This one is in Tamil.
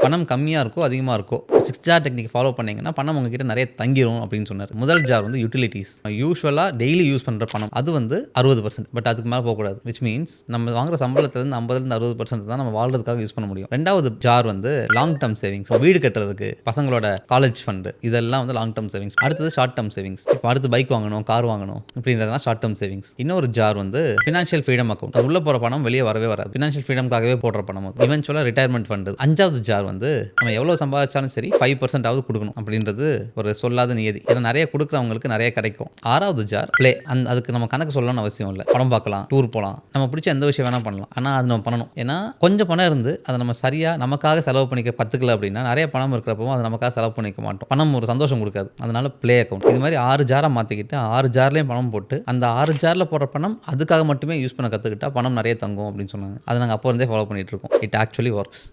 பணம் கம்மியாக இருக்கோ அதிகமாக இருக்கோ 6 ஜார் டெக்னிக் ஃபாலோ பண்ணீங்கன்னா பணம் உங்ககிட்ட நிறைய தங்கிரும் அப்படின்னு சொன்னார். முதல் ஜார் வந்து யூட்டிலிட்டிஸ், யூஸ்வலாக டெய்லி யூஸ் பண்ணுற பணம், அது வந்து 60%. பட் அதுக்கு மேலே போகக்கூடாது. விச் மீன்ஸ் நம்ம வாங்குற சம்பளத்துலேருந்து 50% 60% தான் நம்ம வாழ்றதுக்காக யூஸ் பண்ண முடியும். ரெண்டாவது ஜார் வந்து லாங் டர்ம் சேவிங்ஸ், வீடு கட்டுறதுக்கு, பசங்களோட காலேஜ் ஃபண்டு, இதெல்லாம் வந்து லாங் டர்ம் சேவிங்ஸ். அடுத்தது ஷார்ட் டர்ம் சேவிங்ஸ், இப்போ அடுத்து பைக் வாங்கணும், கார் வாங்கணும் அப்படின்றதுலாம் ஷார்ட் டர்ம் சேவிங்ஸ். இன்னொரு ஜார் வந்து ஃபினான்ஷியல் ஃப்ரீடம் அக்கௌண்ட், உள்ள போகிற பணம் வெளியே வரவே வராது. ஃபினான்ஷியல் ஃப்ரீடம்காகவே போடுற பணம், இவென்ச்சுவலாக ரிட்டையர்மெண்ட் ஃபண்டு. அஞ்சாவது ஜார் வந்து நம்ம எவ்வளோ சம்பாதிச்சாலும் சரி 5% கொடுக்கணும் அப்படின்றது ஒரு சொல்லாத நியதி. ஏன்னா நிறைய கொடுக்குறவங்களுக்கு நிறைய கிடைக்கும். ஆறாவது ஜார் பிளே. அதுக்கு நம்ம கணக்கு சொல்லணும்னு அவசியம் இல்லை. படம் பார்க்கலாம், டூர் போகலாம், நம்ம பிடிச்ச எந்த விஷயம் வேணால் பண்ணலாம். ஆனால் அது நம்ம பண்ணணும். ஏன்னா கொஞ்சம் பணம் இருந்து அதை நம்ம சரியாக நமக்காக செலவு பண்ணிக்க கற்றுக்கல அப்படின்னா நிறைய பணம் இருக்கிறப்போ அது நமக்காக செலவு பண்ணிக்க மாட்டோம். பணம் ஒரு சந்தோஷம் கொடுக்காது. அதனால பிளே அக்கௌண்ட் இது மாதிரி 6 ஜாராக மாற்றிக்கிட்டு 6 ஜார்லேயும் பணம் போட்டு அந்த 6 ஜாரில் போடுற பணம் அதுக்காக மட்டுமே யூஸ் பண்ண கற்றுக்கிட்டா பணம் நிறைய தங்கும் அப்படின்னு சொன்னாங்க. அதை நாங்கள் அப்போ இருந்தே ஃபாலோ பண்ணிட்டு இருக்கோம். It actually works.